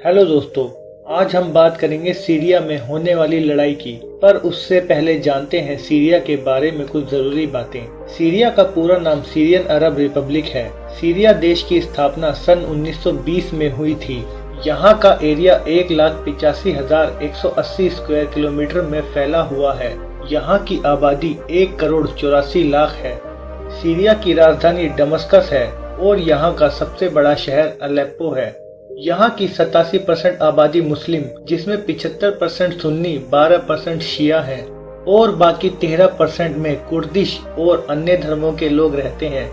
Hello दोस्तों, आज हम बात करेंगे सीरिया में होने वाली लड़ाई की। पर उससे पहले जानते हैं सीरिया के बारे में कुछ जरूरी बातें। सीरिया का पूरा नाम सीरियन अरब रिपब्लिक है। सीरिया देश की स्थापना सन 1920 में हुई थी। यहाँ का एरिया 1,85,180 स्क्वायर किलोमीटर में फैला हुआ है। यहाँ की आबादी 1,84,00,000 है। सीरिया की राजधानी दमस्कस है और यहाँ का सबसे बड़ा शहर अलेप्पो है। यहाँ की 87% आबादी मुस्लिम, जिसमें 75% सुन्नी, 12% शिया है और बाकी 13% में कुर्दिश और अन्य धर्मों के लोग रहते हैं।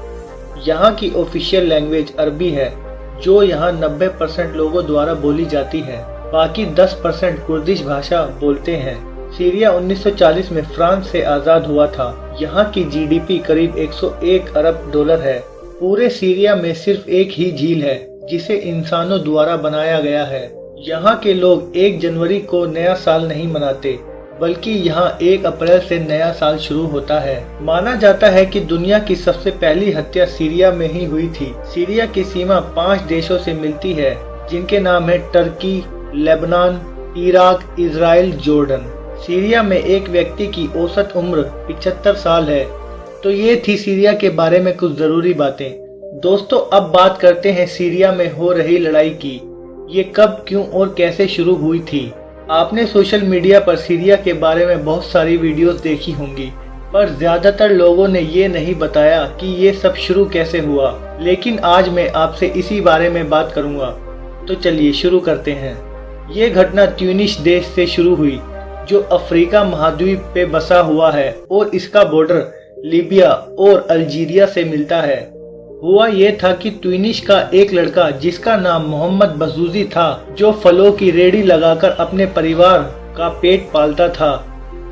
यहाँ की ऑफिशियल लैंग्वेज अरबी है, जो यहाँ 90% लोगों द्वारा बोली जाती है। बाकी 10% कुर्दिश भाषा बोलते हैं। सीरिया 1940 में फ्रांस से आजाद हुआ था। यहाँ की जीडीपी करीब 101 अरब डॉलर है। पूरे सीरिया में सिर्फ एक ही झील है जिसे इंसानों द्वारा बनाया गया है। यहाँ के लोग 1 जनवरी को नया साल नहीं मनाते, बल्कि यहाँ 1 अप्रैल से नया साल शुरू होता है। माना जाता है कि दुनिया की सबसे पहली हत्या सीरिया में ही हुई थी। सीरिया की सीमा 5 देशों से मिलती है, जिनके नाम है Turkey, Lebanon, Iraq, Israel, Jordan. Syria में एक व्यक्ति की औसत उम्र 75 साल है। तो ये थी सीरिया के बारे में कुछ जरूरी बातें। दोस्तों, अब बात करते हैं सीरिया में हो रही लड़ाई की। ये कब, क्यों और कैसे शुरू हुई थी। आपने सोशल मीडिया पर सीरिया के बारे में बहुत सारी वीडियोस देखी होंगी, पर ज्यादातर लोगों ने ये नहीं बताया कि ये सब शुरू कैसे हुआ। लेकिन आज मैं आपसे इसी बारे में बात करूंगा। तो चलिए शुरू करते हैं। ये घटना ट्यूनिस देश से शुरू हुई, जो अफ्रीका महाद्वीप पे बसा हुआ है और इसका बॉर्डर लीबिया और अल्जीरिया से मिलता है। हुआ ये था कि ट्यूनिस का एक लड़का, जिसका नाम मोहम्मद बजूजी था, जो फलों की रेडी लगाकर अपने परिवार का पेट पालता था।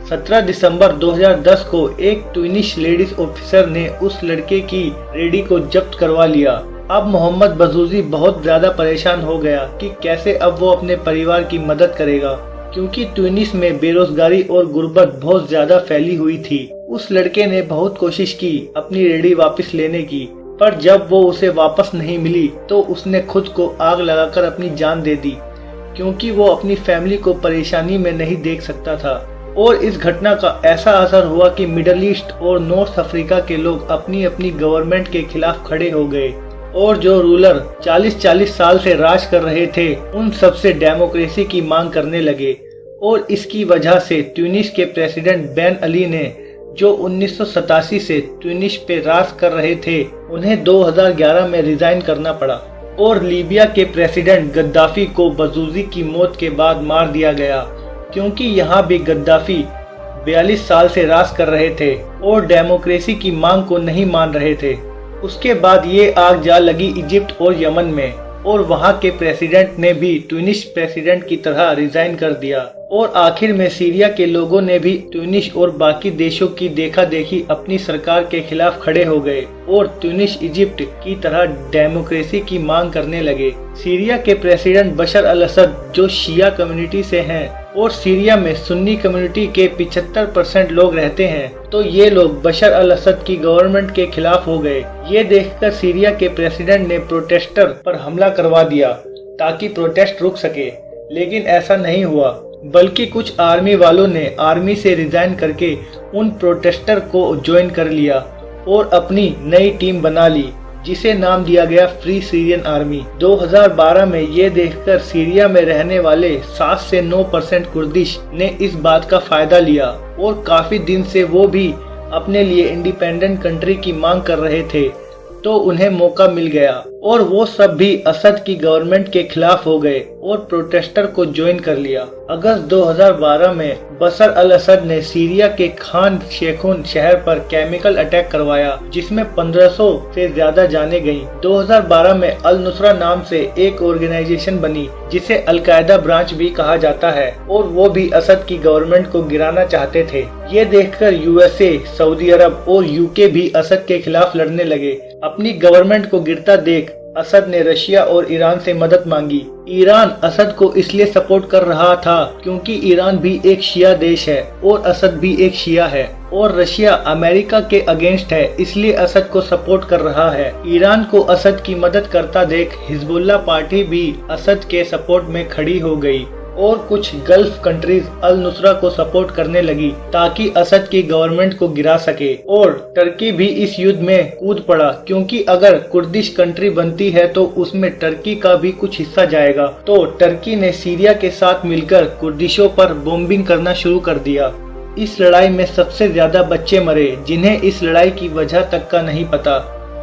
17 दिसंबर 2010 को एक ट्यूनिस लेडीज ऑफिसर ने उस लड़के की रेडी को जब्त करवा लिया। अब मोहम्मद बजूजी बहुत ज्यादा परेशान हो गया कि कैसे अब वो अपने परिवार की मदद करेगा, क्योंकि ट्यूनिस में बेरोजगारी और गुर्बत बहुत ज्यादा फैली हुई थी। उस लड़के ने बहुत कोशिश की अपनी रेडी वापस लेने की, पर जब वो उसे वापस नहीं मिली तो उसने खुद को आग लगाकर अपनी जान दे दी, क्योंकि वो अपनी फैमिली को परेशानी में नहीं देख सकता था। और इस घटना का ऐसा असर हुआ कि मिडल ईस्ट और नॉर्थ अफ्रीका के लोग अपनी अपनी गवर्नमेंट के खिलाफ खड़े हो गए और जो रूलर 40-40 साल से राज कर रहे थे, उन सबसे डेमोक्रेसी की मांग करने लगे। और इसकी वजह से ट्यूनिस के प्रेसिडेंट बेन अली ने, जो 1987 से ट्यूनिस पे राज कर रहे थे, उन्हें 2011 में रिजाइन करना पड़ा। और लीबिया के प्रेसिडेंट गद्दाफी को बजूजी की मौत के बाद मार दिया गया, क्योंकि यहाँ भी गद्दाफी 42 साल से राज कर रहे थे और डेमोक्रेसी की मांग को नहीं मान रहे थे। उसके बाद ये आग जा लगी इजिप्ट और यमन में, और वहाँ के प्रेसिडेंट ने भी ट्यूनिस प्रेसिडेंट की तरह रिजाइन कर दिया। और आखिर में सीरिया के लोगों ने भी ट्यूनिस और बाकी देशों की देखा देखी अपनी सरकार के खिलाफ खड़े हो गए और ट्यूनिस इजिप्ट की तरह डेमोक्रेसी की मांग करने लगे। सीरिया के प्रेसिडेंट बशर अल असद, जो शिया कम्युनिटी से हैं और सीरिया में सुन्नी कम्युनिटी के 75% लोग रहते हैं, तो ये लोग बशर अल असद की गवर्नमेंट के खिलाफ हो गए। ये देखकर सीरिया के प्रेसिडेंट ने प्रोटेस्टर पर हमला करवा दिया ताकि प्रोटेस्ट रुक सके, लेकिन ऐसा नहीं हुआ, बल्कि कुछ आर्मी वालों ने आर्मी से रिजाइन करके उन प्रोटेस्टर को ज्वाइन कर लिया और अपनी नई टीम बना ली, जिसे नाम दिया गया फ्री सीरियन आर्मी। 2012 में ये देखकर सीरिया में रहने वाले 7 से 9% कुर्दिश ने इस बात का फायदा लिया और काफी दिन से वो भी अपने लिए इंडिपेंडेंट कंट्री की मांग कर रहे थे, तो उन्हें मौका मिल गया और वो सब भी असद की गवर्नमेंट के खिलाफ हो गए और प्रोटेस्टर को ज्वाइन कर लिया। अगस्त 2012 में बशर अल असद ने सीरिया के खान शेखून शहर पर केमिकल अटैक करवाया, जिसमें 1500 से ज्यादा जानें गईं। 2012 में अल नुसरा नाम से एक ऑर्गेनाइजेशन बनी, जिसे अल कायदा ब्रांच भी कहा जाता है, और वो भी असद की गवर्नमेंट को गिराना चाहते थे। ये देखकर यूएसए, सऊदी अरब और यूके भी असद के खिलाफ लड़ने लगे। अपनी गवर्नमेंट को गिरता देख असद ने रशिया और ईरान से मदद मांगी। ईरान असद को इसलिए सपोर्ट कर रहा था क्योंकि ईरान भी एक शिया देश है और असद भी एक शिया है, और रशिया अमेरिका के अगेंस्ट है, इसलिए असद को सपोर्ट कर रहा है। ईरान को असद की मदद करता देख हिजबुल्लाह पार्टी भी असद के सपोर्ट में खड़ी हो गई और कुछ गल्फ कंट्रीज अल नुसरा को सपोर्ट करने लगी ताकि असद की गवर्नमेंट को गिरा सके। और टर्की भी इस युद्ध में कूद पड़ा क्योंकि अगर कुर्दिश कंट्री बनती है तो उसमें टर्की का भी कुछ हिस्सा जाएगा। तो टर्की ने सीरिया के साथ मिलकर कुर्दिशों पर बॉम्बिंग करना शुरू कर दिया। इस लड़ाई में सबसे ज्यादा बच्चे मरे जिन्हें इस लड़ाई की वजह तक का नहीं पता,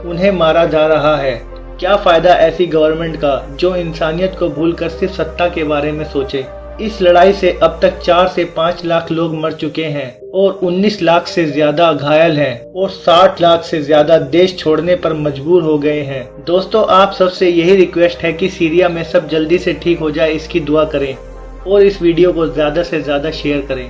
उन्हें मारा जा रहा है। क्या फायदा ऐसी गवर्नमेंट का जो इंसानियत को भूलकर सिर्फ सत्ता के बारे में सोचे। इस लड़ाई से अब तक 4 से 5 लाख लोग मर चुके हैं और 19 लाख से ज्यादा घायल हैं और 60 लाख से ज्यादा देश छोड़ने पर मजबूर हो गए हैं। दोस्तों, आप सबसे यही रिक्वेस्ट है कि सीरिया में सब जल्दी से ठीक हो जाए, इसकी दुआ करें और इस वीडियो को ज्यादा से ज्यादा शेयर करें।